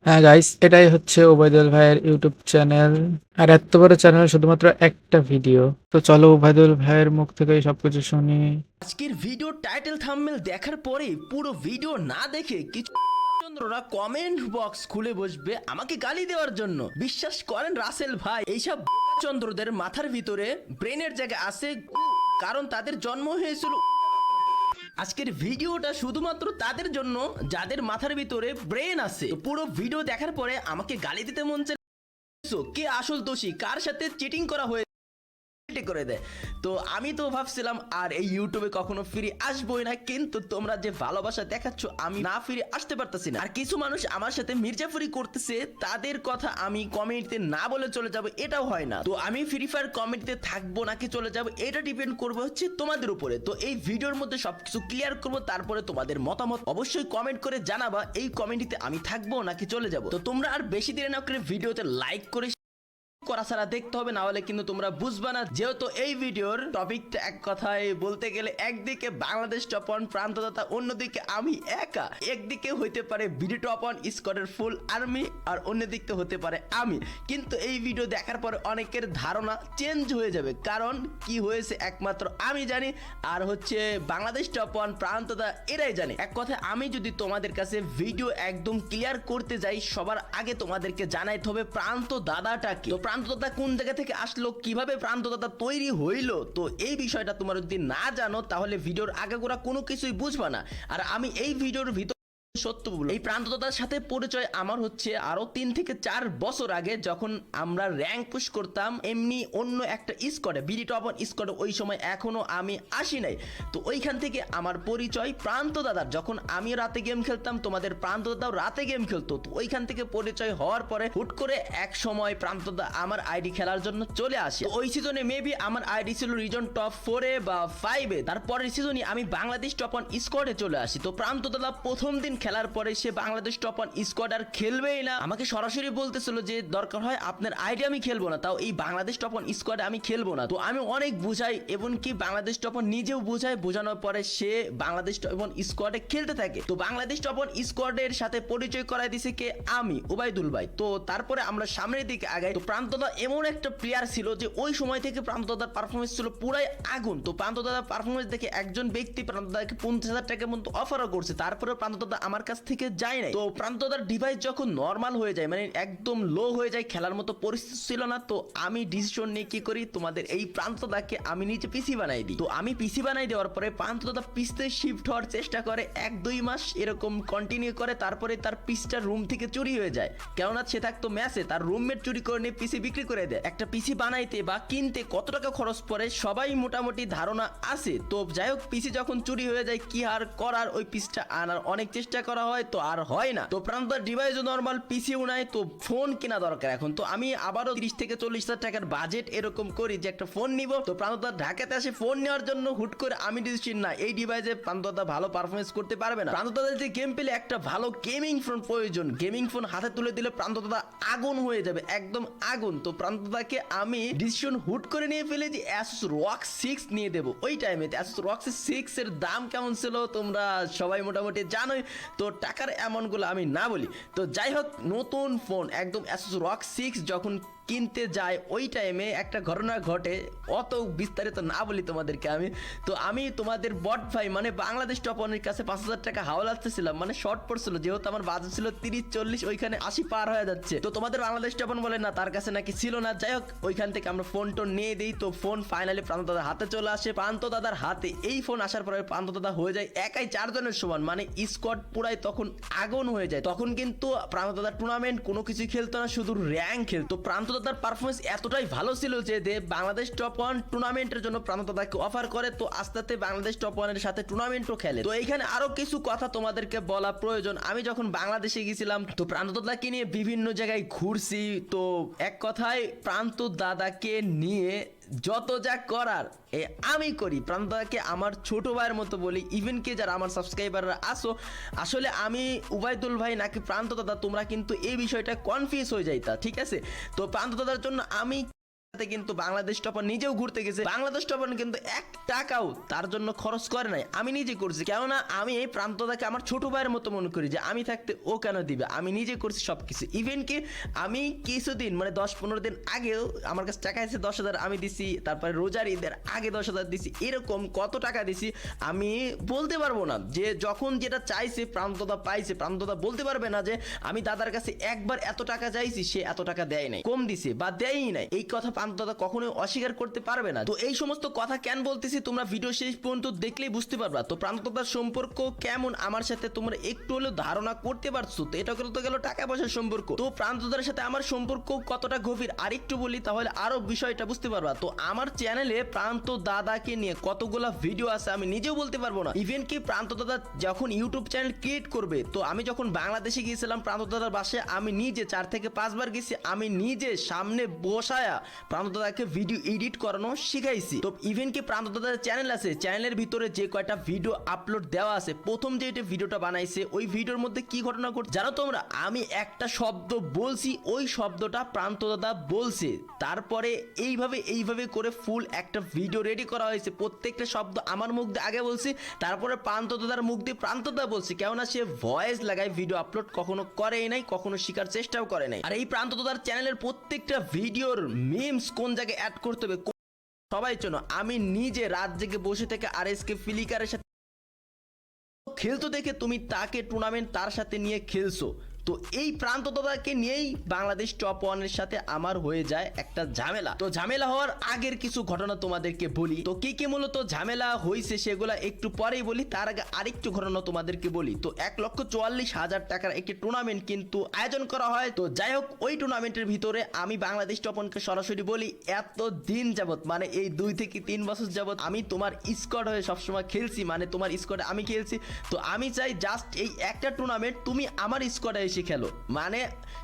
হ্যাঁ গাইস, এটাই হচ্ছে ওবায়দুল ভাইয়ের ইউটিউব চ্যানেল। আর এত বড় চ্যানেল শুধুমাত্র একটা ভিডিও। তো চলো ওবায়দুল ভাইয়ের মুখ থেকে সবকিছু শুনি। আজকের ভিডিও টাইটেল থাম্বনেল দেখার পরে পুরো ভিডিও না দেখে কিছু চন্দ্ররা কমেন্ট বক্স খুলে বসবে আমাকে গালি দেওয়ার জন্য। বিশ্বাস করেন রাসেল ভাই, এইসব চন্দ্রদের মাথার ভিতরে ব্রেনের জায়গা আছে, কারণ তাদের জন্ম হয়েছিল। আজকের ভিডিওটা শুধুমাত্র তাদের জন্য যাদের মাথার ভিতরে ব্রেন আছে। তো পুরো ভিডিও দেখার পরে আমাকে গালি দিতে মন চাইছে, কে আসল দোষী, কার সাথে চিটিং করা হয়েছে করে দেয়। তো আমি তো ভাবছিলাম আর এই ইউটিউবে কখনো ফিরে আসবোই না, কিন্তু তোমরা যে ভালোবাসা দেখাচ্ছ আমি না ফিরে আসতে পারতেছি না। আর কিছু মানুষ আমার সাথে মির্জাফরি করতেছে, তাদের কথা আমি কমেন্টে না বলে চলে যাব, এটাও হয় না। তো আমি ফ্রি ফায়ার কমেন্টে থাকবো নাকি চলে যাব, এটা ডিপেন্ড করবে হচ্ছে তোমাদের উপরে। তো এই ভিডিওর মধ্যে সবকিছু ক্লিয়ার করবো, তারপরে তোমাদের মতামত অবশ্যই কমেন্ট করে জানাবা এই কমেন্টে আমি থাকবো নাকি চলে যাব। তো তোমরা আর বেশি দেরি না করে ভিডিওতে লাইক করে করা ছাড়া দেখতে হবে, না হলে কিন্তু তোমরা বুঝবা না। যেহেতু এই ভিডিওর টপিকটা এক কথায় বলতে গেলে একদিকে বাংলাদেশ টপ অন প্রান্তদাতা, অন্যদিকে আমি একা। একদিকে হইতে পারে ভিডিও টপ অন স্কোয়াডের ফুল আর্মি, আর অন্যদিকে হতে পারে আমি। কিন্তু এই ভিডিও দেখার পরে অনেকের ধারণা চেঞ্জ হয়ে যাবে, কারণ কি হয়েছে একমাত্র আমি জানি, আর হচ্ছে বাংলাদেশ টপ অন প্রান্তদা এরাই জানে। এক কথায় আমি যদি তোমাদের কাছে ভিডিও একদম ক্লিয়ার করতে যাই, সবার আগে তোমাদেরকে জানাইতে হবে প্রান্ত দাদাটাকে। তো প্রান্ত দাদা কোন জায়গা থেকে আসলো, কিভাবে প্রান্ত দাদা তৈরি হইলো, তো এই বিষয়টা তোমরা যদি না জানো তাহলে ভিডিওর আগাগোড়া কোনো কিছুই বুঝবা না। আর আমি এই ভিডিওর ভিতর সত্য বলবো, এই প্রান্তদাতার সাথে পরিচয় আমার হচ্ছে আরো 3 থেকে 4 বছর আগে, যখন আমরা র্যাঙ্ক পুশ করতাম এমনি অন্য একটা স্কোয়াডে, বিডি টপ অন স্কোয়াডে। ওই সময় এখনো আমি আসি নাই। তো ওইখান থেকে আমার পরিচয় প্রান্তদাতার। যখন আমি রাতে গেম খেলতাম, তোমাদের প্রান্তদাতাও রাতে গেম খেলতো। তো ওইখান থেকে পরিচয় হওয়ার পরে হুট করে এক সময় প্রান্তদা আমার আইডি খেলার জন্য চলে আসে। তো ওই সিজনে মেবি আমার আইডি ছিল রিজন টপ 4-এ বা 5-এ। তারপরের সিজনে আমি বাংলাদেশ টপ অন স্কোয়াডে চলে আসি। তো প্রান্তদাতা প্রথম দিন খেলার পরে সে বাংলাদেশ টপ অন স্কোয়াড আর খেলবেই না, আমাকে সরাসরি বলতেছিল যে দরকার হয় আপনার আইডি আমি খেলবো না, তাও এই বাংলাদেশ টপ অন স্কোয়াডে আমি খেলবো না। তো আমি অনেক বুঝাই, এমনকি বাংলাদেশ টপ অন নিজেও বুঝায়, বোঝানোর পরে সে বাংলাদেশ টপ অন স্কোয়াডে খেলতে থাকে। তো বাংলাদেশ টপ অন স্কোয়াডের সাথে পরিচয় করাই দিছে কে, আমি ওবায়দুল ভাই। তো তারপরে আমরা সামনের দিকে আগাই। তো প্রান্তদা এমন একটা প্লেয়ার ছিল যে ওই সময় থেকে প্রান্তদার পারফরমেন্স ছিল পুরাই আগুন। তো প্রান্তদার পারফরমেন্স দেখে একজন ব্যক্তি প্রান্তদাকে 50,000 টাকার মতো অফারও করছে, তারপরে প্রান্তদা আমার কাছ থেকে যায় নাই। তো প্রান্তদার ডিভাইস যখন নর্মাল হয়ে যায়, মানে একদম লো হয়ে যায়, খেলার মতো পরিস্থিতি ছিল না, তো আমি ডিসিশন নিয়ে কি করি, তোমাদের এই প্রান্তদাকে আমি নিচে পিসি বানাই দিই। তো আমি পিসি বানাই দেওয়ার পরে প্রান্তদা পিসতে শিফট হওয়ার চেষ্টা করে, 1-2 মাস এরকম কন্টিনিউ করে, তারপরে তার পিসটা রুম থেকে চুরি হয়ে যায়। কেননা সে থাকতো ম্যাচে, তার রুমমেট চুরি করে নিয়ে পিসি বিক্রি করে দেয়। একটা পিসি বানাইতে বা কিনতে কত টাকা খরচ পড়ে সবাই মোটামুটি ধারণা আছে। তো যাই হোক, পিসি যখন চুরি হয়ে যায় কি আর করার, ওই পিসটা আনার অনেক চেষ্টা করা হয়, তো আর হয় না। তো প্রান্তদার ডিভাইসও নর্মাল, পিসিও নাই, তো ফোন কেনা দরকার এখন। তো আমি আবারও 30 থেকে 40,000 টাকার বাজেট এরকম করি যে একটা ফোন নিব। তো প্রান্তদা ঢাকাতে আসে ফোন নেওয়ার জন্য, হুট করে আমি ডিসিশন না, এই ডিভাইসে প্রান্তদা ভালো পারফরমেন্স করতে পারবে না। প্রান্তদাদের যে গেম পেলে একটা ভালো গেমিং ফোন প্রয়োজন, গেমিং ফোন হাতে তুলে দিলে প্রান্তদা আগুন হয়ে যাবে, একদম আগুন। তো প্রান্তদাকে আমি ডিসিশন হুট করে নিয়ে ফেলে যে Asus ROG 6 নিয়ে দেবো। ওই টাইমে Asus ROG 6 এর দাম কেমন ছিল তোমরা সবাই মোটামুটি জানোই, তো টাকার অ্যামাউন্টগুলো আমি না বলি। তো যাই হোক, নতুন ফোন একদম Asus ROG 6 যখন কিনতে যায়, ওই টাইমে একটা ঘটনা ঘটে, অত বিস্তারিত না বলি তোমাদেরকে আমি। তো আমি তোমাদের বট ভাই মানে বাংলাদেশ টপ অনের কাছে 5,000 টাকা হাওলা আসতেছিলাম, মানে শর্ট পড়ছিল, যেহেতু আমার বাজেট ছিল 30-40, ওইখানে 80 পার হয়ে যাচ্ছে। তো তোমাদের বাংলাদেশ টপ অন বলে না, তার কাছে নাকি ছিল না। যাই হোক, ওইখান থেকে আমরা ফোন টোন নিয়ে দিই। তো ফোন ফাইনালি প্রান্ত দাদার হাতে চলে আসে। প্রান্ত দাদার হাতে এই ফোন আসার পরে প্রান্ত দাদা হয়ে যায় একাই 4 জনের সমান, মানে স্কোয়াড পুরাই তখন আগুন হয়ে যায়। তখন কিন্তু প্রান্ত দাদার টুর্নামেন্ট কোনো কিছুই খেলতো না, শুধু র্যাঙ্ক খেলতো। প্রান্ত দাদার পারফরমেন্স এতটাই ভালো ছিল যে বাংলাদেশ টপ ওয়ান টুর্নামেন্টের জন্য প্রান্ত দাদাকে অফার করে। তো আস্তে আস্তে বাংলাদেশ টপ ওয়ানের সাথে টুর্নামেন্টও খেলে। তো এইখানে আরো কিছু কথা তোমাদেরকে বলা প্রয়োজন। আমি যখন বাংলাদেশে গেছিলাম, তো প্রান্ত দাদাকে নিয়ে বিভিন্ন জায়গায় ঘুরছি। তো এক কথায় প্রান্ত দাদাকে নিয়ে যত যা করার আমি করি। প্রান্তদাকে আমার ছোট ভাইয়ের মতো বলি, ইভেন কি যারা আমার সাবস্ক্রাইবাররা আসো, আসলে আমি উবাইদুল ভাই নাকি প্রান্ত দাদা, তোমরা কিন্তু এই বিষয়টা কনফিউজ হয়ে যাইতা, ঠিক আছে? তো প্রান্ত দাদার জন্য আমি কিন্তু বাংলাদেশ টপার নিজেও ঘুরতে গেছে, বাংলাদেশ টপার কিন্তু 1 টাকাও তার জন্য খরচ করে নাই, আমি নিজে করছি। কেননা আমি এই প্রান্তদাকে আমার ছোট ভাইয়ের মতো মনে করি, যে আমি থাকতে ও কেন দিবে, আমি নিজে করছি সবকিছু। ইভেন কি আমি কিছুদিন মানে 10-15 দিন আগেও আমার কাছে টাকা আছে 10,000 আমি দিছি, তারপরে রোজার ঈদের আগে 10,000 দিছি, এরকম কত টাকা দিছি আমি বলতে পারবো না। যে যখন যেটা চাইছে প্রান্তদা পাইছে, প্রান্তদা বলতে পারবে না যে আমি দাদার কাছে একবার এত টাকা চাইছি সে এত টাকা দেয় নাই, কম দিছে বা দেয়ই নাই, এই কথা প্রান্তদা কখনোই অস্বীকার করতে পারবে না। তো এই সমস্ত কথা কেন বলতেছি তোমরা ভিডিও শেষ পর্যন্ত দেখলেই বুঝতে পারবা। তো প্রান্তদার সম্পর্ক কেমন আমার সাথে তোমরা একটু হলেও ধারণা করতে পারছো। তো এটা তো গেল টাকা পয়সার সম্পর্ক। তো প্রান্তদার সাথে আমার সম্পর্ক কতটা গভীর আরেকটু বলি, তাহলে আরো বিষয়টা বুঝতে পারবা। তো আমার চ্যানেলে প্রান্ত দাদাকে নিয়ে কতগুলা ভিডিও আছে আমি নিজেও বলতে পারবো না। ইভেন কি প্রান্ত দাদা যখন ইউটিউব চ্যানেল ক্রিয়েট করবে, তো আমি যখন বাংলাদেশে গিয়েছিলাম প্রান্ত দাদার বাসায়, আমি নিজে 4 থেকে 5 বার গেছি, আমি নিজে সামনে বসায়া প্রান্ত দাদাকে ভিডিও এডিট করানো শিখাইছি। তো ইভেন কি প্রান্ত দাদার চ্যানেল আছে, চ্যানেলের ভিতরে যে কয়টা ভিডিও আপলোড দেওয়া আছে, প্রথম যে এটা ভিডিওটা বানাইছে ওই ভিডিওর মধ্যে কি ঘটনা ঘটছে জানো তোমরা? আমি একটা শব্দ বলছি, ওই শব্দটা প্রান্ত দাদা বলছে, তারপরে এইভাবে করে ফুল একটা ভিডিও রেডি করা হয়েছে। প্রত্যেকটা শব্দ আমার মুখ দিয়ে আগে বলছি, তারপরে প্রান্ত দাদার মুখ দিয়ে প্রান্ত দাদা বলছি। কেননা সে ভয়েস লাগায় ভিডিও আপলোড কখনো করেই নাই, কখনো শেখার চেষ্টাও করে নাই। আর এই প্রান্ত দাদার চ্যানেলের প্রত্যেকটা ভিডিওর মিমস কোন জায়গায় অ্যাড করতে হবে সবাই চেনো। আমি নিজে রাত জেগে বসে থেকে RSK ফিলিকারের সাথে খেলতো দেখে তুমি তাকে টুর্নামেন্ট তার সাথে নিয়ে খেলছো। তো এই প্রান্ত দাদাকে নিয়েই বাংলাদেশ টপ 1 এর সাথে আমার হয়ে যায় একটা ঝামেলা। তো ঝামেলা হওয়ার আগের কিছু ঘটনা তোমাদেরকে বলি। তো কি মূলত ঝামেলা হয়েছে সেগুলা একটু পরেই বলি, তার আগে আরেকটু ঘটনা তোমাদেরকে বলি। তো 1,44,000 টাকার একটি টুর্নামেন্ট কিন্তু আয়োজন করা হয়। তো যাই হোক, ওই টুর্নামেন্টের ভিতরে আমি বাংলাদেশ টপ 1 কে সরাসরি বলি, এত দিন যাবত মানে এই 2 থেকে 3 বছর যাবত আমি তোমার স্কোয়াড হয়ে সবসময় খেলছি, মানে তোমার স্কোয়াডে আমি খেলছি। তো আমি চাই জাস্ট এই একটা টুর্নামেন্ট তুমি আমার স্কোয়াডে খেলো, মানে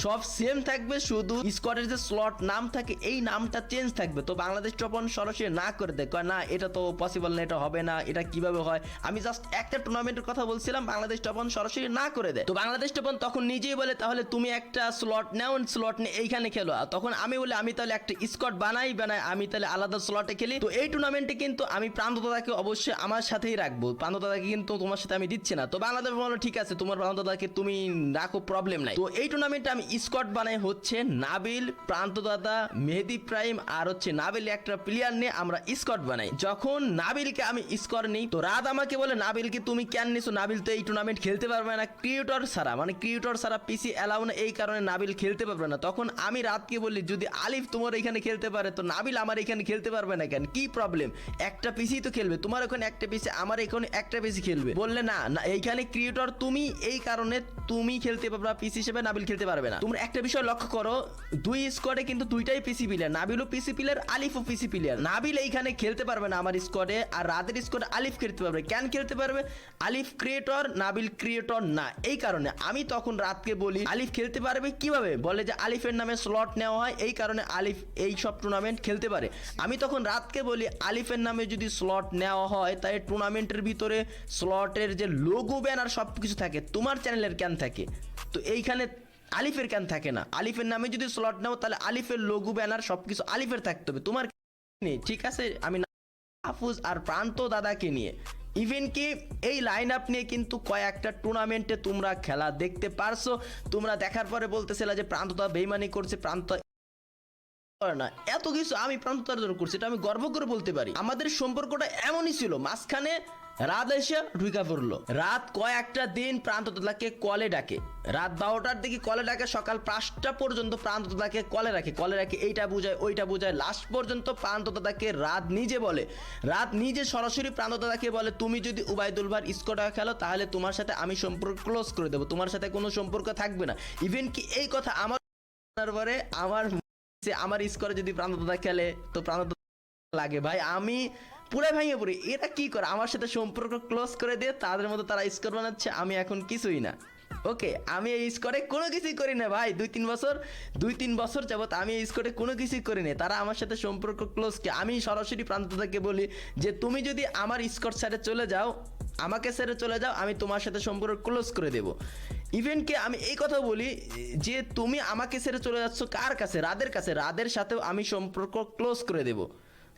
সব সেম থাকবে, শুধু স্কোয়াডের যে স্লট নাম থাকে এই নামটা চেঞ্জ থাকবে। তো বাংলাদেশ টপ 1 সরাসরি না করে দেয়, কয় না এটা তো পসিবল না, এটা হবে না, এটা কিভাবে হয়। আমি জাস্ট একটা টুর্নামেন্টের কথা বলছিলাম, বাংলাদেশ টপ 1 সরাসরি না করে দেয়। তো বাংলাদেশ টপ 1 তখন নিজেই বলে তাহলে তুমি একটা স্লট নাও, স্লট নিয়ে এইখানে খেলো। তখন আমি বলি আমি তাহলে একটা স্কোয়াড বানাই আমি তাহলে আলাদা স্লটে খেলি। তো এই টুর্নামেন্টে কিন্তু আমি প্রান্ত দাদাকে অবশ্যই আমার সাথেই রাখবো, প্রান্ত দাদাকে কিন্তু তোমার সাথে আমি দিচ্ছি না। তো বাংলাদেশ বলো ঠিক আছে তোমার প্রান্ত দাদাকে তুমি রাখো, প্রবলেম নাই। তো এই টুর্নামেন্টে আমি স্কোয়াড বানাই হচ্ছে নাবিল, প্রান্ত দাদা, মেহেদি প্রাইম আর হচ্ছে নাবিল একটা প্লেয়ার নিয়ে আমরা স্কোয়াড বানাই। যখন নাবিলকে আমি স্কোয়াড নিই, তো রাত আমাকে বলে নাবিলকে তুমি কেন নিছো, নাবিল তো এই টুর্নামেন্ট খেলতে পারবে না, ক্রিয়েটর ছাড়া, মানে ক্রিয়েটর ছাড়া পিসি অ্যালাউ না, এই কারণে নাবিল খেলতে পারবে না। তখন আমি রাতকে বলি যদি আলিফ তোমার এখানে খেলতে পারে তো নাবিল আমার এখানে খেলতে পারবে না কেন, কি প্রবলেম, একটা পিসি তো খেলবে, তোমার ওখানে একটা পিসি, আমার এখানে একটা পিসি খেলবে। বললে না এইখানে ক্রিয়েটর তুমি, এই কারণে তুমি খেলতে পারবে পিসি হিসেবে, নাবিল খেলতে পারবে না। তোমরা একটা বিষয় লক্ষ্য করো, দুই স্কোয়াডে কিন্তু দুইটাই পিসি প্লেয়ার, নাবিলও পিসি প্লেয়ার, আলিফও পিসি প্লেয়ার। নাবিল এইখানে খেলতে পারবে না আমার স্কোয়াডে, আর রাতের স্কোয়াডে আলিফ খেলতে পারবে। কেন খেলতে পারবে? আলিফ ক্রিয়েটর, নাবিল ক্রিয়েটর না, এই কারণে আমি তখন রাতকে বলি আলিফ খেলতে পারবে কিভাবে, বলে যে আলিফের নামে স্লট নেওয়া হয়, এই কারণে আলিফ এই সব টুর্নামেন্ট খেলতে পারে। আমি তখন রাতকে বলি আলিফের নামে যদি স্লট নেওয়া হয় তাই টুর্নামেন্টের ভিতরে স্লটের যে লোগো ব্যানার সব কিছু থাকে, তোমার চ্যানেলের কেন থাকে? তো এইখানে আলিফের কেন থাকে না? আলিফের নামে যদি স্লট নাও তাহলে আলিফের লোগো ব্যানার সবকিছু আলিফের থাকতে হবে, তোমার নেই, ঠিক আছে? আমি আফুজ আর প্রান্ত দাদাকে নিয়ে ইভেন কি এই লাইন আপ নিয়ে কিন্তু কয়েকটা টুর্নামেন্টে তোমরা খেলা দেখতে পারছো। তোমরা দেখার পরে বলতেছিল যে প্রান্ত দাদা বেইমানি করছে, প্রান্ত না, এত কিছু আমি প্রান্ততার জন্য করছি, এটা আমি গর্ব করে বলতে পারি। আমাদের সম্পর্কটা এমনই ছিল, মাঝখানে রাত এসে ঢুকা পড়লো। রাত কয়েকটা দিন প্রান্ত দাদাকে কলে ডাকে, রাত 12টার দিকে কলে ডাকে, সকাল 5টা পর্যন্ত প্রান্ত দাদাকে কলে রাখে, এইটা বুঝায় ওইটা বুঝায়, লাস্ট পর্যন্ত প্রান্ত দাদাকে রাত নিজে বলে, রাত নিজে সরাসরি প্রান্ত দাদাকে বলে তুমি যদি উবাইদুল ভাই স্কোয়াডে খেলো তাহলে তোমার সাথে আমি সম্পর্ক ক্লোজ করে দেবো, তোমার সাথে কোনো সম্পর্ক থাকবে না। ইভেন কি এই কথা আমার পরে আমার স্কোরে যদি প্রান্ত দাদা খেলে তো প্রান্ত লাগে ভাই আমি পুরো ভেঙে পড়ি, এরা কি করে আমার সাথে সম্পর্ক ক্লোজ করে দিয়ে তাদের মতো তারা স্কোর বানাচ্ছে, আমি এখন কিছুই না। ওকে, আমি এই স্কোরে কোনো কিছুই করি না ভাই, 2-3 বছর যাবত আমি এই স্কোরে কোনো কিছুই করি না, তারা আমার সাথে সম্পর্ক ক্লোজ কে আমি সরাসরি প্রান্ত দাদাকে বলি যে তুমি যদি আমার স্কোর ছেড়ে চলে যাও, আমাকে ছেড়ে চলে যাও, আমি তোমার সাথে সম্পর্ক ক্লোজ করে দেবো। ইভেনকে আমি এই কথা বলি যে তুমি আমাকে ছেড়ে চলে যাচ্ছ কার কাছে, রাদের কাছে, রাদের সাথেও আমি সম্পর্ক ক্লোজ করে দেব।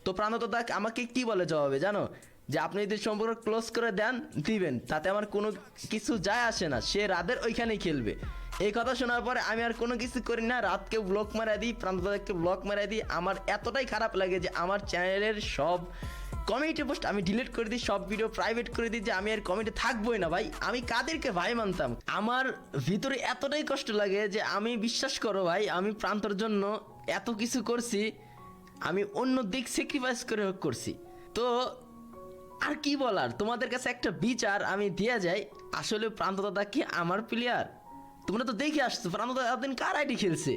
তো প্রাণত দা আমাকে কি বলে জবাবে জানো, যে আপনি যদি সম্পর্ক ক্লোজ করে দেন দিবেন, তাতে আমার কোনো কিছু যায় আসে না, সে রাদের ওইখানেই খেলবে। এই কথা শোনার পরে আমি আর কোনো কিছু করি না, রাতকে ব্লক মারা দিই, প্রান্ত দাদাকে ব্লক মারা দিই। আমার এতটাই খারাপ লাগে যে আমার চ্যানেলের সব কমিউনিটি পোস্ট আমি ডিলিট করে দিই, সব ভিডিও প্রাইভেট করে দিই, যে আমি আর কমিটি থাকবোই না ভাই। আমি কাদেরকে ভাই মানতাম, আমার ভিতরে এতটাই কষ্ট লাগে যে আমি বিশ্বাস করো ভাই, আমি প্রান্তর জন্য এত কিছু করছি, আমি অন্য দিক স্যাক্রিফাইস করে করছি। তো আর কি বলার, তোমাদের কাছে একটা বিচার আমি দিয়ে যাই, আসলে প্রান্ত দাদা কি আমার প্লেয়ার? তোমরা তো দেখে আসছো প্রান্ত দাদা এতদিন কার আইডি খেলছে।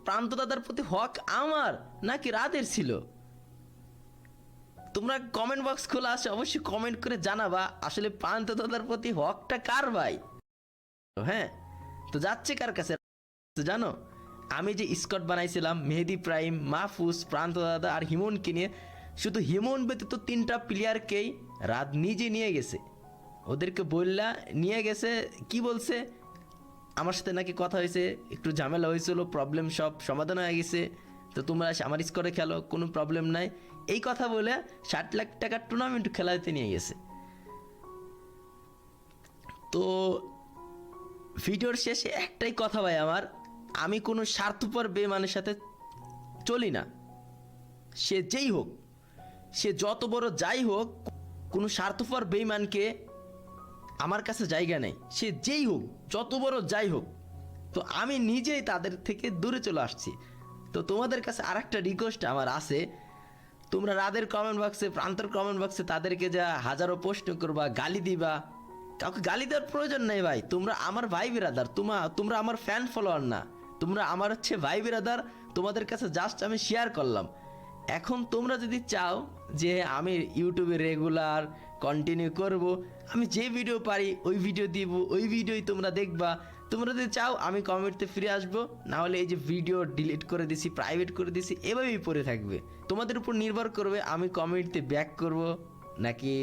প্রান্ত দাদার প্রতি হক আমার নাকি রাতের ছিল? তোমরা কমেন্ট বক্স খোলা আছে, অবশ্যই কমেন্ট করে জানাবা আসলে প্রান্ত দাদার প্রতি হকটা কার ভাই। হ্যাঁ, তো যাচ্ছে কার কাছে তো জানো, আমি যে স্কট বানাইছিলাম মেহেদি প্রাইম, মাহফুজ, প্রান্ত দাদা আর হিমনকে নিয়ে, শুধু হিমন ব্যতীত 3টা প্লেয়ারকেই রাত নিজে নিয়ে গেছে। ওদেরকে বললা নিয়ে গেছে, কি বলছে, আমার সাথে নাকি কথা হয়েছে, একটু ঝামেলা হয়েছিল, প্রবলেম সব সমাধান হয়ে গেছে, তো তোমরা আমার স্কোরে খেলো, কোনো প্রবলেম নাই, এই কথা বলে 60 লাখ টাকার টুর্নামেন্ট খেলাতে নিয়ে গেছে। তো ভিডিওর শেষে একটাই কথা ভাই আমার, আমি কোনো স্বার্থপর বেমানের সাথে চলি না। সে যেই হোক, সে যত বড় যাই হোক, কোনো স্বার্থপর বেইমানকে আমার কাছে জায়গা নেই, সে যেই হোক, যত বড় যাই হোক। তো আমি নিজেই তাদের থেকে দূরে চলে আসছি। তো তোমাদের কাছে আর একটা রিকোয়েস্ট আমার আছে, তোমরা রাদের কমেন্ট বক্সে, প্রান্তর কমেন্ট বক্সে তাদেরকে যা হাজারো প্রশ্ন করবা, গালি দিবা, কাউকে গালি দেওয়ার প্রয়োজন নেই ভাই। তোমরা আমার ভাই বিরাদার, তোমরা আমার ফ্যান ফলোয়ার না, তোমরা আমার হচ্ছে ভাই বিরাদার। তোমাদের কাছে জাস্ট আমি শেয়ার করলাম। এখন তোমরা যদি চাও যে আমি ইউটিউবে রেগুলার কন্টিনিউ করব, আমি যে ভিডিও পারি ওই ভিডিও দিব, ওই ভিডিওই তোমরা দেখবা। তোমরা যদি চাও আমি কমেন্টতে ফিরে আসবো, না হলে এই যে ভিডিও ডিলিট করে দিছি, প্রাইভেট করে দিছি, এভাবেই পড়ে থাকবে। তোমাদের উপর নির্ভর করবে আমি কমেন্টতে ব্যাক করব নাকি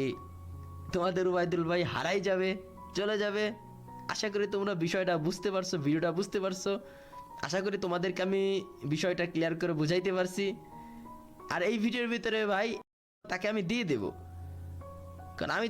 তোমাদের ওবায়দুল ভাই হারাই যাবে, চলে যাবে। আশা করি তোমরা বিষয়টা বুঝতে পারছো, ভিডিওটা বুঝতে পারছো। আশা করি তোমাদেরকে আমি বিষয়টা ক্লিয়ার করে বুঝাইতে পারছি। আর এই ভিডিওর ভিতরে ভাই তাকে আমি দিয়ে দেব, কারণ আমি